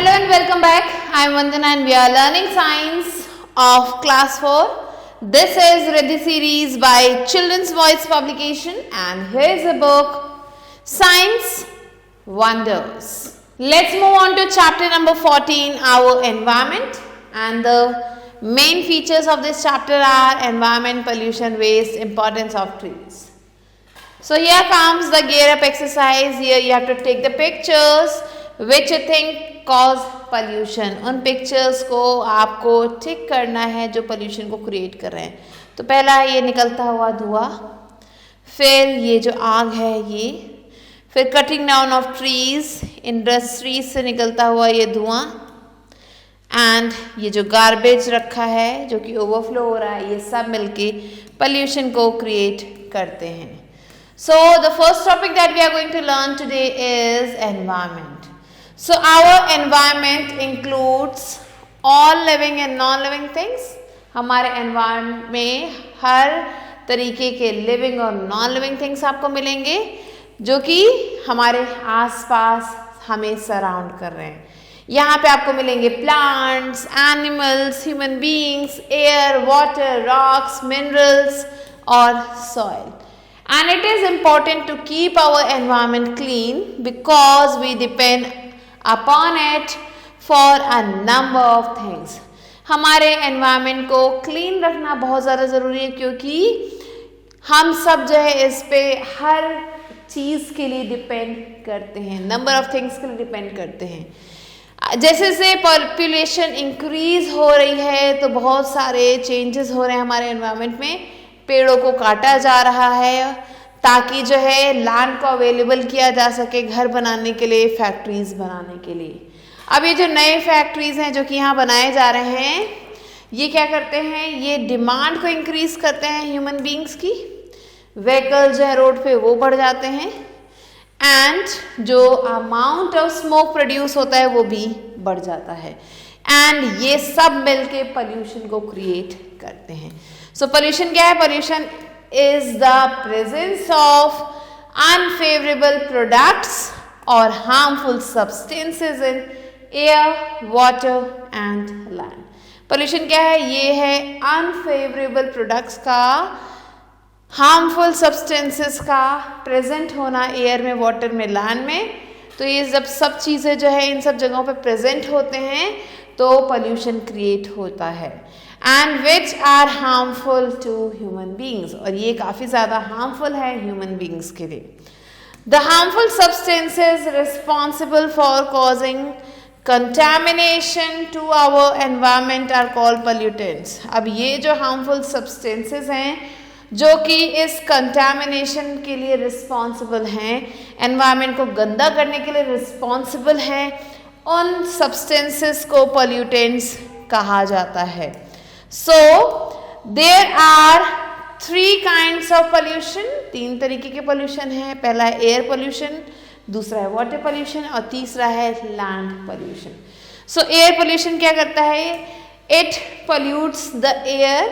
Hello and welcome back. I am Vandana and we are learning science of class 4. This is Riddhi series by Children's Voice Publication and here is a book Science Wonders. Let's move on to chapter number 14, our environment, and the main features of this chapter are environment, pollution, waste, importance of trees. So here comes the gear up exercise. Here you have to take the pictures which you think cause pollution. उन pictures को आपको टिक करना है जो pollution को create कर रहे हैं. तो पहला ये निकलता हुआ धुआं, फिर ये जो आग है ये, फिर cutting down of trees, industries से निकलता हुआ ये धुआं, and ये जो garbage रखा है जो कि overflow हो रहा है, ये सब मिलके pollution को create करते हैं. So the first topic that we are going to learn today is environment. So our environment includes all living and non-living things. हमारे environment में हर तरीके के living और non-living things आपको मिलेंगे जो कि हमारे आसपास हमें surround कर रहे हैं. यहाँ पे आपको मिलेंगे plants, animals, human beings, air, water, rocks, minerals और soil. And it is important to keep our environment clean because we depend upon it for a number of things. हमारे environment को clean रखना बहुत ज़्यादा ज़रूरी है क्योंकि हम सब जो है इस पे हर चीज़ के लिए डिपेंड करते हैं, नंबर ऑफ थिंग्स के लिए डिपेंड करते हैं. जैसे जैसे पॉपुलेशन इंक्रीज हो रही है तो बहुत सारे चेंजेस हो रहे हैं हमारे एनवायरनमेंट में. पेड़ों को काटा जा रहा है ताकि जो है लैंड को अवेलेबल किया जा सके घर बनाने के लिए, फैक्ट्रीज बनाने के लिए. अब ये जो नए फैक्ट्रीज हैं जो कि यहाँ बनाए जा रहे हैं ये क्या करते हैं, ये डिमांड को इंक्रीज करते हैं ह्यूमन बींग्स की. व्हीकल जो है रोड पे वो बढ़ जाते हैं एंड जो अमाउंट ऑफ स्मोक प्रोड्यूस होता है वो भी बढ़ जाता है एंड ये सब मिलके पोल्यूशन को क्रिएट करते हैं. सो पोल्यूशन क्या है? Pollution is the presence of unfavorable products or harmful substances in air, water and land. Pollution क्या है? ये है unfavorable products का, harmful substances का present होना air में, water में, land में. तो ये जब सब चीज़ें जो है इन सब जगहों पे present होते हैं तो pollution create होता है. And which are harmful to human beings. और ये काफ़ी ज़्यादा harmful है human beings के लिए. The harmful substances responsible for causing contamination to our environment are called pollutants. अब ये जो harmful substances हैं जो कि इस contamination के लिए responsible हैं, environment को गंदा करने के लिए responsible हैं, उन substances को pollutants कहा जाता है. So there are three kinds of pollution. तीन तरीके के pollution है. पहला है air pollution, दूसरा है water pollution और तीसरा है land pollution. So air pollution क्या करता है? It pollutes the air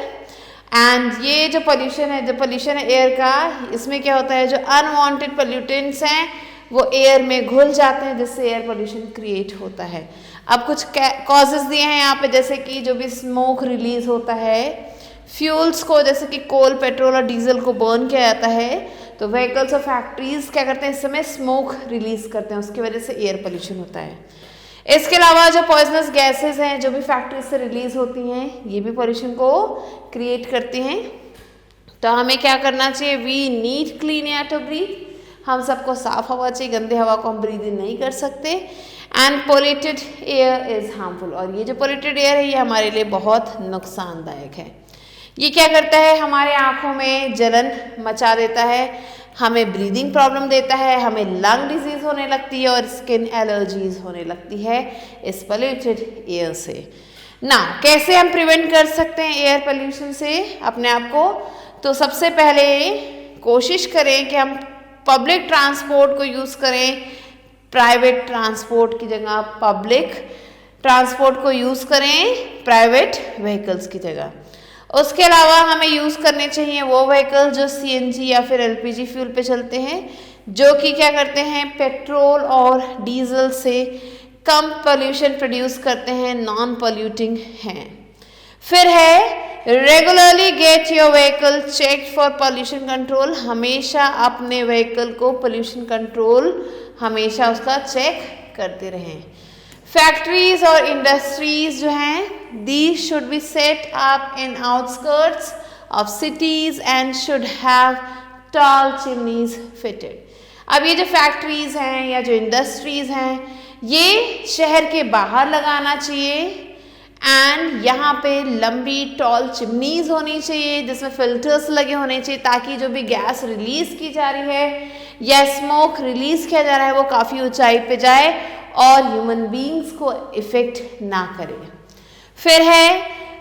and ये जो pollution है, जो pollution है air का, इसमें क्या होता है, जो unwanted pollutants हैं वो air में घुल जाते हैं जिससे air pollution create होता है. अब कुछ कॉजेज दिए हैं यहाँ पे, जैसे कि जो भी स्मोक रिलीज होता है फ्यूल्स को, जैसे कि कोल, पेट्रोल और डीजल को बर्न किया जाता है तो व्हीकल्स और फैक्ट्रीज क्या करते हैं, इस समय स्मोक रिलीज करते हैं, उसकी वजह से एयर पोल्यूशन होता है. इसके अलावा जो पॉइजनस गैसेस हैं जो भी फैक्ट्रीज से रिलीज होती हैं ये भी पोल्यूशन को क्रिएट करती हैं. तो हमें क्या करना चाहिए? We need clean air to breathe. हम सबको साफ हवा चाहिए, गंदे हवा को हम ब्रीद इन नहीं कर सकते. And polluted air is harmful. और ये जो पोल्यूटेड एयर है ये हमारे लिए बहुत नुकसानदायक है. ये क्या करता है? हमारे आँखों में जलन मचा देता है, हमें ब्रीदिंग प्रॉब्लम देता है, हमें लंग डिजीज़ होने लगती है और स्किन एलर्जीज होने लगती है इस पोल्यूटेड एयर से. ना कैसे हम प्रिवेंट कर सकते हैं एयर पोल्यूशन से अपने आप को? तो सबसे पहले कोशिश करें कि हम पब्लिक ट्रांसपोर्ट को यूज़ करें, प्राइवेट ट्रांसपोर्ट की जगह पब्लिक ट्रांसपोर्ट को यूज़ करें प्राइवेट व्हीकल्स की जगह. उसके अलावा हमें यूज़ करने चाहिए वो व्हीकल जो सीएनजी या फिर एलपीजी फ्यूल पे चलते हैं जो कि क्या करते हैं, पेट्रोल और डीजल से कम पोल्यूशन प्रोड्यूस करते हैं, नॉन पोल्यूटिंग हैं। फिर है regularly get your vehicle check for pollution control, हमेशा अपने व्हीकल को पोल्यूशन कंट्रोल हमेशा उसका चेक करते रहें। फैक्ट्रीज और इंडस्ट्रीज जो हैं these should be set up in outskirts of cities and should have tall chimneys fitted. अब ये जो फैक्ट्रीज हैं या जो इंडस्ट्रीज हैं ये शहर के बाहर लगाना चाहिए एंड यहाँ पे लंबी टॉल चिमनीज होनी चाहिए जिसमें फिल्टर्स लगे होने चाहिए ताकि जो भी गैस रिलीज की जा रही है या स्मोक रिलीज किया जा रहा है वो काफ़ी ऊंचाई पे जाए और ह्यूमन बींग्स को इफेक्ट ना करे। फिर है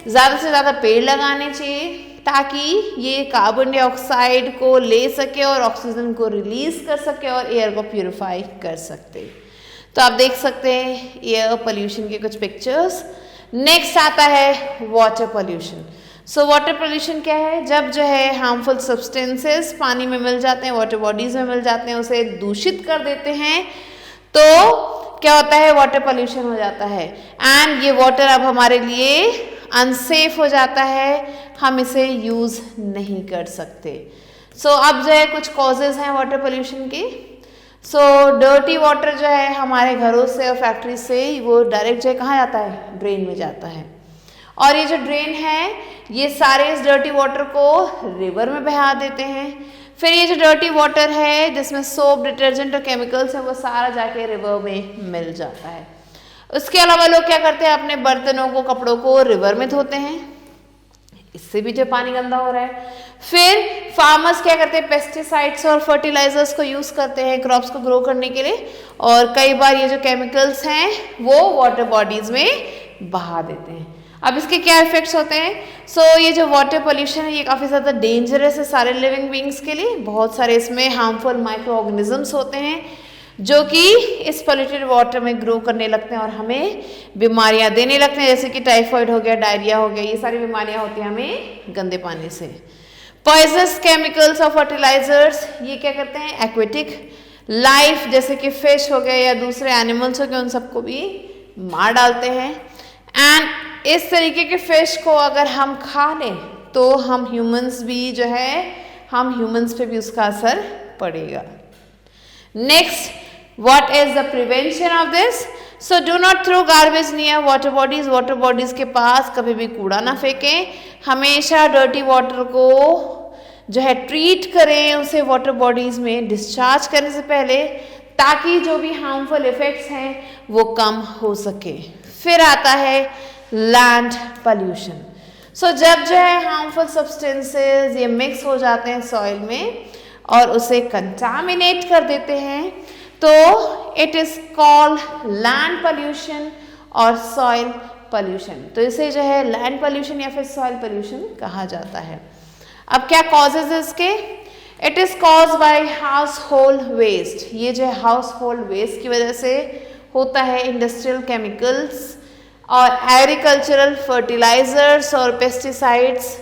ज़्यादा से ज़्यादा पेड़ लगाने चाहिए ताकि ये कार्बन डाइऑक्साइड को ले सके और ऑक्सीजन को रिलीज कर सके और एयर को प्यूरिफाई कर सकते। तो आप देख सकते हैं एयर पोल्यूशन के कुछ पिक्चर्स। नेक्स्ट आता है water pollution. So water pollution क्या है, जब जो है हार्मफुल सब्सटेंसेस पानी में मिल जाते हैं, वाटर बॉडीज में मिल जाते हैं, उसे दूषित कर देते हैं तो क्या होता है वाटर पोल्यूशन हो जाता है एंड ये वाटर अब हमारे लिए अनसेफ हो जाता है, हम इसे यूज नहीं कर सकते। सो अब जो है कुछ कॉजेज हैं वाटर पोल्यूशन के। सो डर्टी वाटर जो है हमारे घरों से और फैक्ट्री से वो डायरेक्ट जो है कहाँ जाता है, ड्रेन में जाता है और ये जो ड्रेन है ये सारे इस डर्टी वाटर को रिवर में बहा देते हैं। फिर ये जो डर्टी वाटर है जिसमें सोप, डिटर्जेंट और केमिकल्स हैं वो सारा जाके रिवर में मिल जाता है। उसके अलावा लोग क्या करते हैं अपने बर्तनों को, कपड़ों को रिवर में धोते हैं, इससे भी जो पानी गंदा हो रहा है। फिर फार्मर्स क्या करते हैं पेस्टिसाइड्स और फर्टिलाइजर्स को यूज करते हैं क्रॉप्स को ग्रो करने के लिए और कई बार ये जो केमिकल्स हैं वो वाटर बॉडीज में बहा देते हैं। अब इसके क्या इफेक्ट्स होते हैं? सो ये जो वाटर पोल्यूशन है ये काफ़ी ज़्यादा डेंजरस है सारे लिविंग बींग्स के लिए। बहुत सारे इसमें हार्मफुल माइक्रो ऑर्गेनिजम्स होते हैं जो कि इस पोल्यूटेड वाटर में ग्रो करने लगते हैं और हमें बीमारियां देने लगते हैं, जैसे कि टाइफाइड हो गया, डायरिया हो गया, ये सारी बीमारियां होती हैं हमें गंदे पानी से। पॉइजनस केमिकल्स और फर्टिलाइजर्स ये क्या करते हैं एक्वेटिक लाइफ जैसे कि फिश हो गए या दूसरे एनिमल्स हो गए उन सबको भी मार डालते हैं एंड इस तरीके के फिश को अगर हम खा लें तो हम ह्यूमंस भी जो है हम ह्यूमंस पे भी उसका असर पड़ेगा। Next, what is the prevention of this? So do not throw garbage near water bodies. Water bodies के पास कभी भी कूड़ा ना फेंकें, हमेशा डर्टी वाटर को जो है ट्रीट करें, उसे वाटर बॉडीज में डिस्चार्ज करने से पहले ताकि जो भी हार्मफुल इफेक्ट्स हैं वो कम हो सके। फिर आता है लैंड पोल्यूशन। सो जब जो है हार्मफुल सब्सटेंसेस ये मिक्स हो जाते हैं सॉइल में और उसे कंटामिनेट कर देते हैं तो it is called land pollution और सॉइल पोल्यूशन। तो इसे जो है लैंड पोल्यूशन या फिर सॉइल पोल्यूशन कहा जाता है। अब क्या कॉजेज है इसके? It is cause by household waste. ये जो है हाउस होल्ड वेस्ट की वजह से होता है। इंडस्ट्रियल केमिकल्स और एग्रीकल्चरल फर्टिलाइजर्स और पेस्टिसाइड्स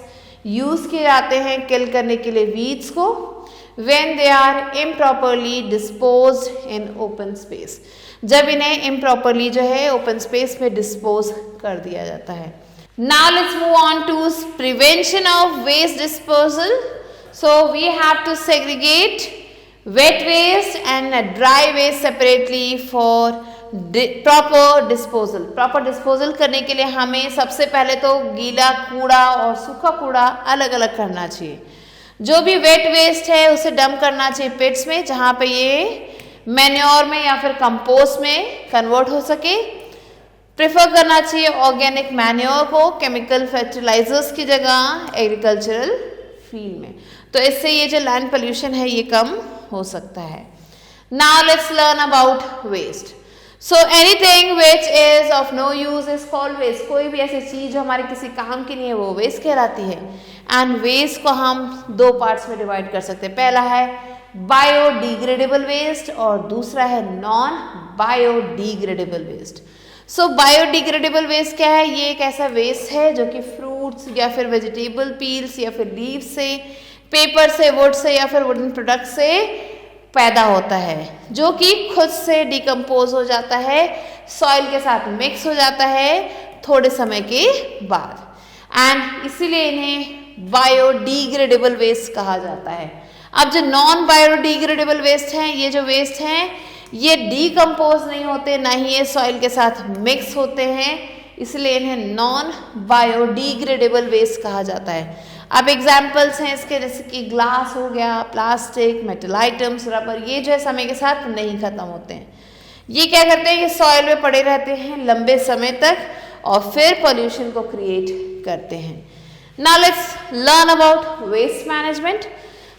यूज किए जाते हैं किल करने के लिए वीड्स को when they are improperly disposed in open space। जब इन्हें improperly जो है open space में dispose कर दिया जाता है। Now let's move on to prevention of waste disposal। So we have to segregate wet waste and dry waste separately for proper disposal। Proper disposal करने के लिए हमें सबसे पहले तो गीला कूड़ा और सूखा कूड़ा अलग अलग करना चाहिए। जो भी वेट वेस्ट है उसे डंप करना चाहिए पिट्स में जहाँ पे ये मैन्योर में या फिर कंपोस्ट में कन्वर्ट हो सके। प्रेफर करना चाहिए ऑर्गेनिक मैन्योर को केमिकल फर्टिलाइजर्स की जगह एग्रीकल्चरल फील्ड में। तो इससे ये जो लैंड पोल्यूशन है ये कम हो सकता है। Now let's learn about waste. So anything which is of no use is called waste. कोई भी ऐसी चीज जो हमारे किसी काम की नहीं है वो वेस्ट कहलाती है। एंड वेस्ट को हम दो पार्ट्स में डिवाइड कर सकते हैं। पहला है बायोडिग्रेडेबल वेस्ट और दूसरा है नॉन बायोडिग्रेडेबल वेस्ट। सो बायोडिग्रेडेबल वेस्ट क्या है? ये एक ऐसा वेस्ट है जो कि फ्रूट्स या फिर वेजिटेबल पील्स या फिर लीव्स से, पेपर से, वुड से या फिर वुडन प्रोडक्ट से पैदा होता है जो कि खुद से डिकम्पोज हो जाता है सॉइल के साथ मिक्स हो जाता है थोड़े समय के बाद, एंड इसीलिए इन्हें बायोडिग्रेडेबल वेस्ट कहा जाता है। अब जो नॉन बायोडिग्रेडेबल वेस्ट हैं, ये जो वेस्ट हैं ये डीकम्पोज नहीं होते, ना ही ये सॉइल के साथ मिक्स होते हैं, इसलिए इन्हें नॉन बायोडिग्रेडेबल वेस्ट कहा जाता है। अब एग्जाम्पल्स हैं इसके, जैसे कि ग्लास हो गया, प्लास्टिक, मेटल आइटम्स, रबर, ये जो है समय के साथ नहीं खत्म होते हैं। ये क्या करते हैं, ये सॉइल में पड़े रहते हैं लंबे समय तक और फिर पॉल्यूशन को क्रिएट करते हैं। Now let's learn about waste management.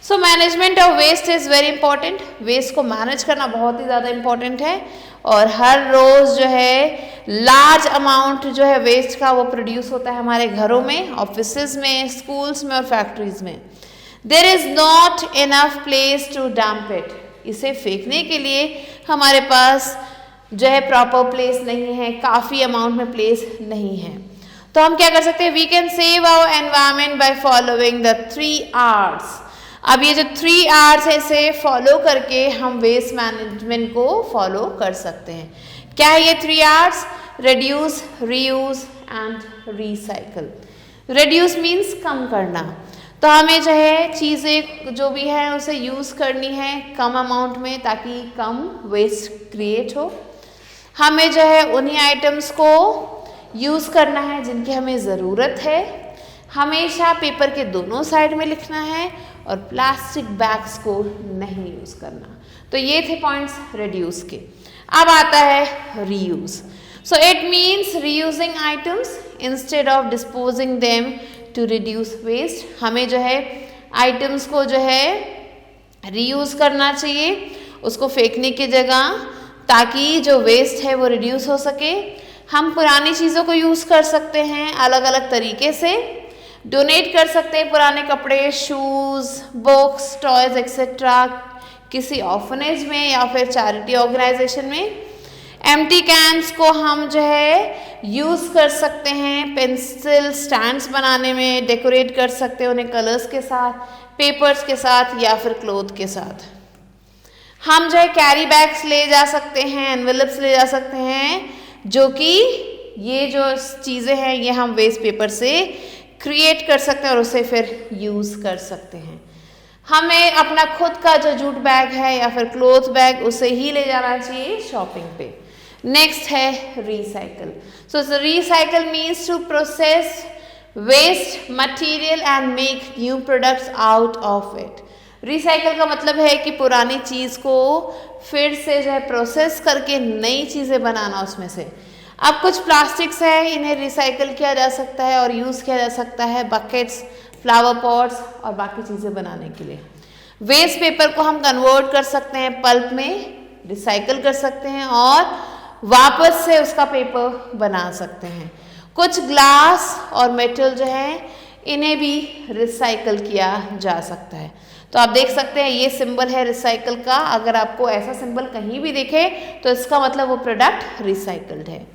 So management of waste is very important. Waste को मैनेज करना बहुत ही ज़्यादा इंपॉर्टेंट है और हर रोज़ जो है लार्ज अमाउंट जो है वेस्ट का वो प्रोड्यूस होता है हमारे घरों में, ऑफिसेज में, स्कूल्स में और फैक्ट्रीज में। There is not enough place to dump it. इसे फेंकने के लिए हमारे पास जो है प्रॉपर प्लेस नहीं है, काफ़ी अमाउंट में प्लेस नहीं है। तो हम क्या कर सकते हैं, we can save our environment by following the 3 R's। अब ये जो 3 R's है इसे फॉलो करके हम वेस्ट मैनेजमेंट को फॉलो कर सकते हैं। क्या है ये 3 R's? Reduce, reuse and recycle. Reduce means कम करना, तो हमें जो है चीज़ें जो भी है उसे यूज़ करनी है कम अमाउंट में ताकि कम वेस्ट क्रिएट हो। हमें जो है उन्हीं आइटम्स को यूज़ करना है जिनकी हमें ज़रूरत है। हमेशा पेपर के दोनों साइड में लिखना है और प्लास्टिक बैग्स को नहीं यूज़ करना। तो ये थे पॉइंट्स रिड्यूस के। अब आता है reuse. So it means reusing items instead of disposing them to reduce waste. हमें जो है आइटम्स को जो है रीयूज़ करना चाहिए उसको फेंकने की जगह, ताकि जो वेस्ट है वो रिड्यूस हो सके। हम पुरानी चीज़ों को यूज़ कर सकते हैं अलग अलग तरीके से। डोनेट कर सकते हैं पुराने कपड़े, शूज़, बुक्स, टॉयज़ एक्सेट्रा किसी ऑर्फनेज में या फिर चैरिटी ऑर्गेनाइजेशन में। एम्प्टी कैंस को हम जो है यूज़ कर सकते हैं पेंसिल स्टैंड्स बनाने में, डेकोरेट कर सकते हैं उन्हें कलर्स के साथ, पेपर्स के साथ या फिर क्लोथ के साथ। हम जो है कैरी बैग्स ले जा सकते हैं, एनवेलप्स ले जा सकते हैं, जो कि ये जो चीज़ें हैं ये हम वेस्ट पेपर से क्रिएट कर सकते हैं और उसे फिर यूज़ कर सकते हैं। हमें अपना खुद का जो जूट बैग है या फिर क्लोथ बैग उसे ही ले जाना चाहिए शॉपिंग पे। नेक्स्ट है recycle. So recycle means to process waste material and make new products out of it. Recycle का मतलब है कि पुरानी चीज़ को फिर से जो है प्रोसेस करके नई चीज़ें बनाना उसमें से। अब कुछ प्लास्टिक्स है इन्हें रिसाइकल किया जा सकता है और यूज़ किया जा सकता है बकेट्स, फ्लावर पॉट्स और बाकी चीज़ें बनाने के लिए। वेस्ट पेपर को हम कन्वर्ट कर सकते हैं पल्प में, रिसाइकल कर सकते हैं और वापस से उसका पेपर बना सकते हैं। कुछ ग्लास और मेटल जो है इन्हें भी रिसाइकल किया जा सकता है। तो आप देख सकते हैं ये सिंबल है रिसाइकल का। अगर आपको ऐसा सिंबल कहीं भी दिखे तो इसका मतलब वो प्रोडक्ट रिसाइकल्ड है।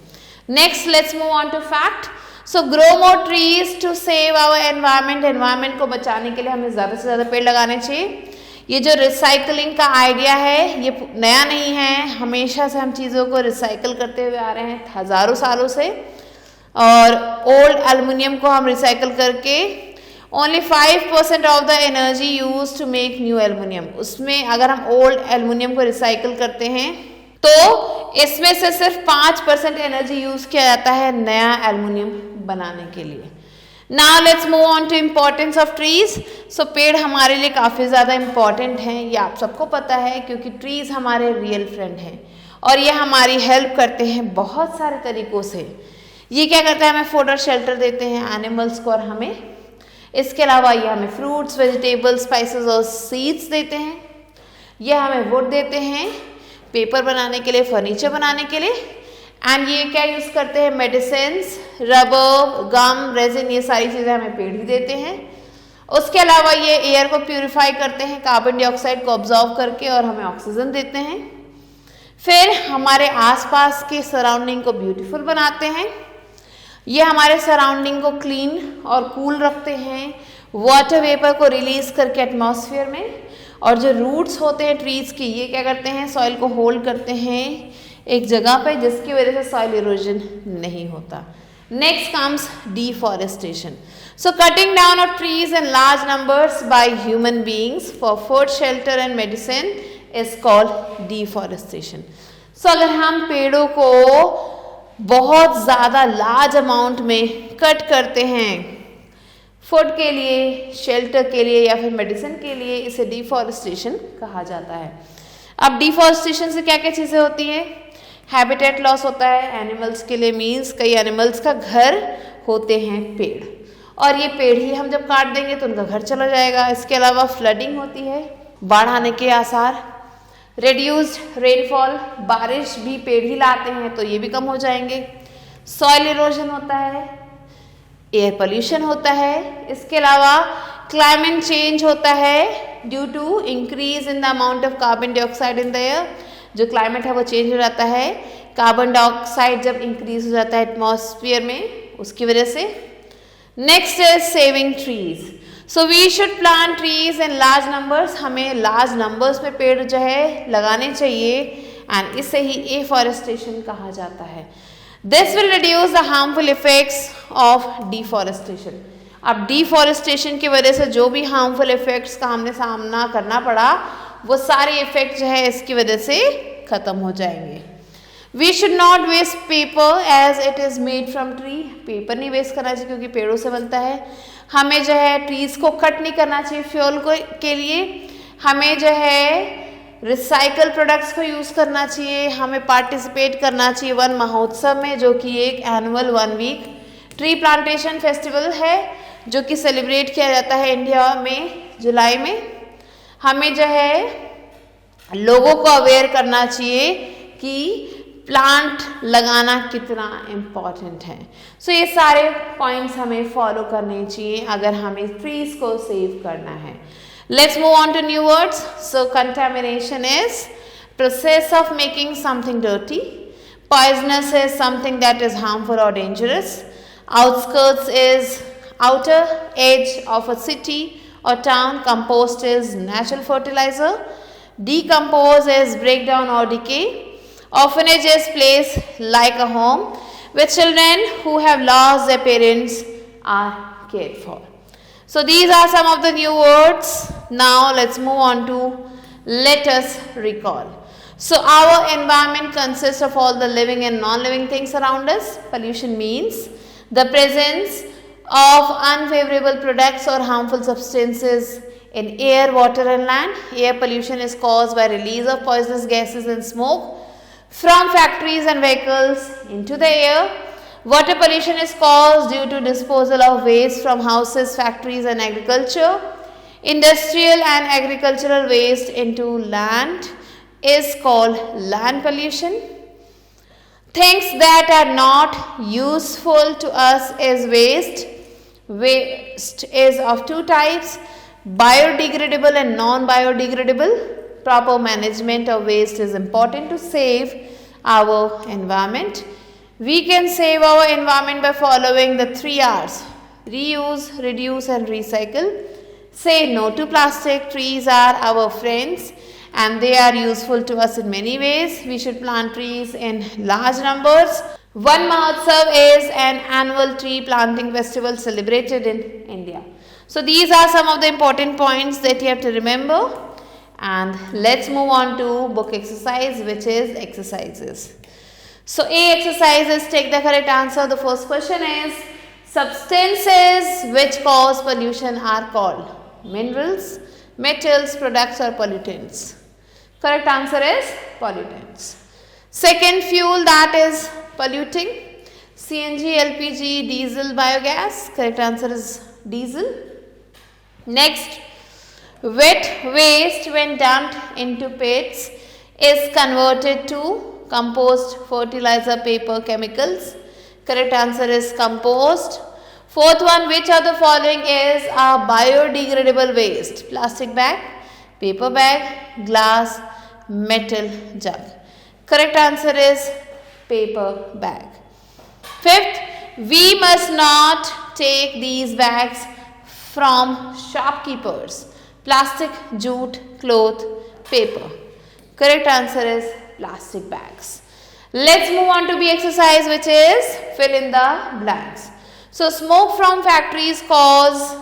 Next let's move on to fact. So grow more trees to save our environment. Environment को बचाने के लिए हमें ज़्यादा से ज़्यादा पेड़ लगाने चाहिए। ये जो रिसाइकलिंग का आइडिया है ये नया नहीं है, हमेशा से हम चीज़ों को रिसाइकल करते हुए आ रहे हैं हज़ारों सालों से। और ओल्ड एल्युमिनियम को हम रिसाइकल करके only 5% of the energy use to make new aluminium, उसमें अगर हम ओल्ड एल्युमिनियम को रिसाइकल करते हैं तो इसमें से सिर्फ 5% एनर्जी यूज किया जाता है नया एल्युमिनियम बनाने के लिए। Now let's move on to importance of trees. So पेड़ हमारे लिए काफ़ी ज़्यादा इम्पॉर्टेंट हैं, ये आप सबको पता है, क्योंकि ट्रीज हमारे रियल फ्रेंड हैं और ये हमारी हेल्प करते हैं बहुत सारे तरीक़ों से। ये क्या करते हैं, हमें फूड और शेल्टर देते हैं एनिमल्स को और हमें। इसके अलावा ये हमें फ्रूट्स, वेजिटेबल्स, स्पाइसेस और सीड्स देते हैं। ये हमें वुड देते हैं पेपर बनाने के लिए, फर्नीचर बनाने के लिए। एंड ये क्या यूज़ करते हैं, मेडिसिन्स, रबर, गम, रेजिन, ये सारी चीज़ें हमें पेड़ ही देते हैं। उसके अलावा ये एयर को प्यूरिफाई करते हैं कार्बन डाइऑक्साइड को ऑब्जॉर्व करके और हमें ऑक्सीजन देते हैं। फिर हमारे आसपास के सराउंडिंग को ब्यूटीफुल बनाते हैं। ये हमारे सराउंडिंग को क्लीन और कूल रखते हैं, वाटर वेपर को रिलीज करके एटमॉस्फेयर में। और जो रूट्स होते हैं ट्रीज की, ये क्या करते हैं, सॉइल को होल्ड करते हैं, एक जगह पे जिसकी वजह से सॉइल इरोजन नहीं होता। Next comes deforestation. So cutting down of trees in large numbers by human beings for food, shelter and medicine is called deforestation. So अगर हम पेड़ों को बहुत ज़्यादा लार्ज अमाउंट में कट करते हैं फूड के लिए, शेल्टर के लिए या फिर मेडिसिन के लिए, इसे डिफॉरेस्टेशन कहा जाता है। अब डिफॉरेस्टेशन से क्या क्या चीज़ें होती हैं? हैबिटेट लॉस होता है एनिमल्स के लिए, मीन्स कई एनिमल्स का घर होते हैं पेड़, और ये पेड़ ही हम जब काट देंगे तो उनका घर चला जाएगा। इसके अलावा फ्लडिंग होती है, बाढ़ आने के आसार, रेड्यूस्ड रेनफॉल, बारिश भी पेड़ ही लाते हैं तो ये भी कम हो जाएंगे। सॉइल इरोजन होता है, एयर पोल्यूशन होता है, इसके अलावा क्लाइमेट चेंज होता है due to increase in the amount of carbon dioxide in the air. जो क्लाइमेट है वो चेंज हो जाता है, कार्बन डाइऑक्साइड जब इंक्रीज हो जाता है एटमॉस्फेयर में उसकी वजह से। Next is saving trees. So we should plant trees in large numbers, हमें लार्ज नंबर्स में पेड़ जो है लगाने चाहिए, एंड इसे ही एफॉरेस्टेशन कहा जाता है। This will reduce the harmful effects of deforestation. अब डिफॉरेस्टेशन की वजह से जो भी हार्मफुल इफेक्ट्स का हमने सामना करना पड़ा वो सारे इफेक्ट जो है इसकी वजह से खत्म हो जाएंगे। We should not waste paper as it is made from tree. Paper नहीं वेस्ट करना चाहिए क्योंकि पेड़ों से बनता है। हमें जो है ट्रीज़ को कट नहीं करना चाहिए फ्यूल को के लिए। हमें जो है रिसाइकल प्रोडक्ट्स को यूज़ करना चाहिए। हमें पार्टिसिपेट करना चाहिए वन महोत्सव में, जो कि एक annual 1 week tree plantation festival है जो कि सेलिब्रेट किया जाता है इंडिया में जुलाई में। हमें जो है लोगों को अवेयर करना चाहिए कि प्लांट लगाना कितना इम्पॉर्टेंट है। सो ये सारे पॉइंट्स हमें फॉलो करने चाहिए अगर हमें ट्रीज को सेव करना है। Let's move on to new words. So contamination is process of making something dirty. Poisonous is something that is harmful और dangerous. Outskirts is outer edge of a city or town. Compost is natural fertilizer. Decompose is breakdown or decay. Orphanage is place like a home where children who have lost their parents are cared for. So these are some of the new words. Now let's move on to let us recall. So our environment consists of all the living and non-living things around us. Pollution means the presence of unfavorable products or harmful substances in air, water and land. Air pollution is caused by release of poisonous gases and smoke from factories and vehicles into the air. Water pollution is caused due to disposal of waste from houses, factories and agriculture. Industrial and agricultural waste into land is called land pollution. Things that are not useful to us is waste. Waste is of 2 types, biodegradable and non-biodegradable. Proper management of waste is important to save our environment. We can save our environment by following the 3 R's: reuse, reduce and recycle. Say no to plastic. Trees are our friends and they are useful to us in many ways. We should plant trees in large numbers. One Mahotsav is an annual tree planting festival celebrated in India. So these are some of the important points that you have to remember. And let's move on to book exercise, which is exercises. So A exercises, take the correct answer. The first question is, substances which cause pollution are called minerals, metals, products or pollutants. Correct answer is pollutants. Second, fuel that is polluting: CNG, LPG, diesel, biogas. Correct answer is diesel. Next, wet waste when dumped into pits is converted to compost, fertilizer, paper, chemicals. Correct answer is compost. Fourth one, which of the following is a biodegradable waste? Plastic bag, paper bag, glass, metal jug. Correct answer is paper bag. Fifth, we must not take these bags from shopkeepers. Plastic, jute, cloth, paper. Correct answer is plastic bags. Let's move on to B exercise, which is fill in the blanks. So smoke from factories cause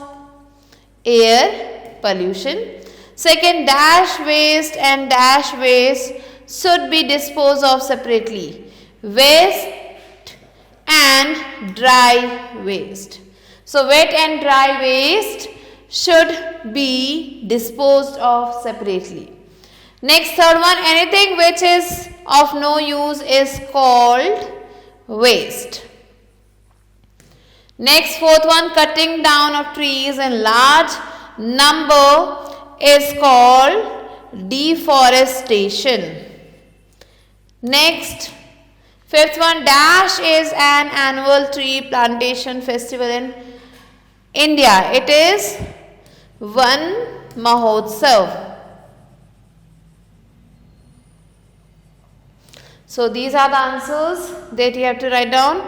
air pollution. Second, dash waste and dash waste should be disposed of separately. Waste and dry waste. So wet and dry waste should be disposed of separately. Next, third one, anything which is of no use is called waste. Next, fourth one, cutting down of trees in large number is called deforestation. Next, fifth one, dash is an annual tree plantation festival in India. It is Van Mahotsav. So these are the answers that you have to write down.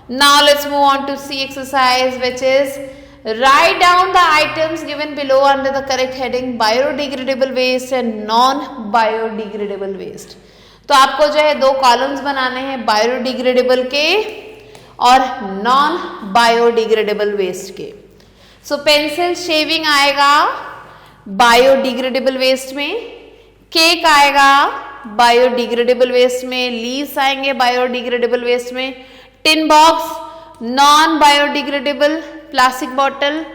Now let's move on to C exercise, which is write down the items given below under the correct heading biodegradable waste and non biodegradable waste. तो आपको जो है दो columns बनाने हैं biodegradable के और non biodegradable waste के. सो पेंसिल शेविंग आएगा बायोडिग्रेडेबल वेस्ट में, केक आएगा बायोडिग्रेडेबल वेस्ट में, लीव्स आएंगे बायोडिग्रेडेबल वेस्ट में, tin box non biodegradable, plastic bottle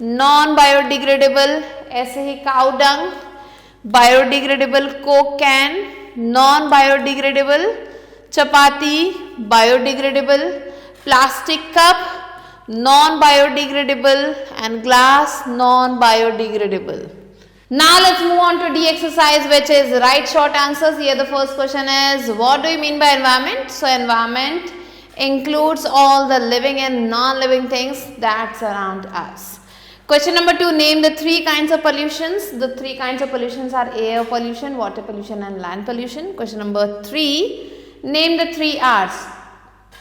non biodegradable, ऐसे ही cow dung biodegradable, coke can non biodegradable, chapati biodegradable, plastic cup non biodegradable and glass non biodegradable. Now let's move on to D exercise, which is write short answers. Here the first question is, what do you mean by environment? So environment includes all the living and non-living things that surround us. Question number 2, name the three kinds of pollutions. The three kinds of pollutions are air pollution, water pollution and land pollution. Question number 3, name the three R's.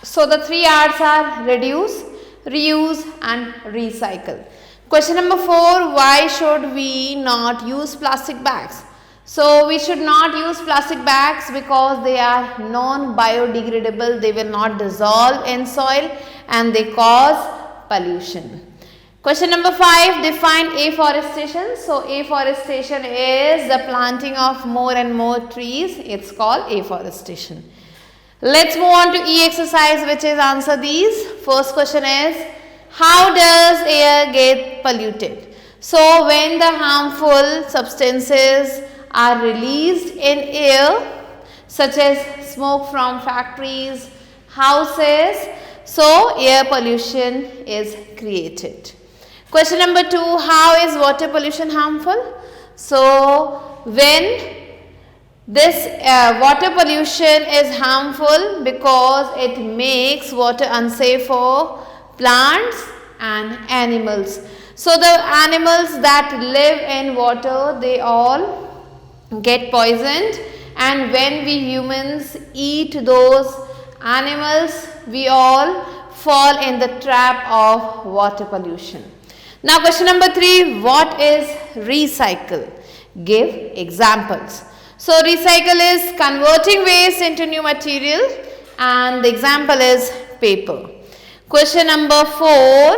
So the three R's are reduce, reuse and recycle. Question number 4, why should we not use plastic bags? So we should not use plastic bags because they are non-biodegradable, they will not dissolve in soil and they cause pollution. Question number 5, define afforestation. So afforestation is the planting of more and more trees, it's called afforestation. Let's move on to E exercise, which is answer these. First question is, how does air get polluted? So when the harmful substances are released in air, such as smoke from factories, houses, so air pollution is created. Question number 2, how is water pollution harmful? So when this water pollution is harmful because it makes water unsafe for plants and animals. So the animals that live in water, they all get poisoned, and when we humans eat those animals, we all fall in the trap of water pollution. Now question number 3, what is recycle? Give examples. So recycle is converting waste into new material, and the example is paper. Question number 4,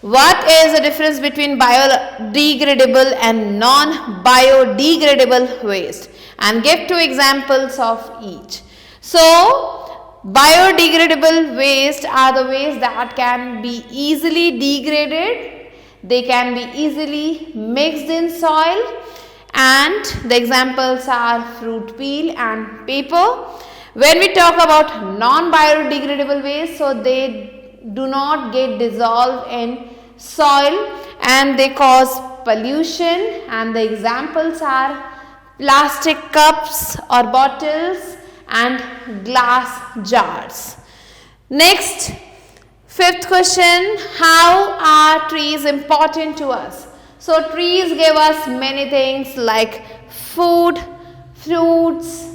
what is the difference between biodegradable and non-biodegradable waste? And give 2 examples of each. So biodegradable waste are the waste that can be easily degraded, they can be easily mixed in soil, and the examples are fruit peel and paper. When we talk about non-biodegradable waste, so they do not get dissolved in soil and they cause pollution, and the examples are plastic cups or bottles and glass jars. Next, 5th question, how are trees important to us? So trees give us many things like food, fruits,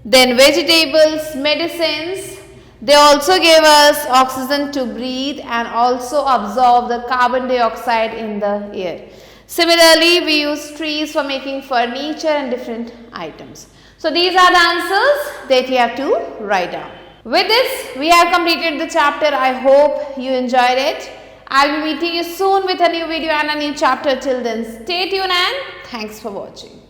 then vegetables, medicines. They also give us oxygen to breathe and also absorb the carbon dioxide in the air. Similarly, we use trees for making furniture and different items. So these are the answers that you have to write down. With this, we have completed the chapter. I hope you enjoyed it. I'll be meeting you soon with a new video and a new chapter. Till then, stay tuned and thanks for watching.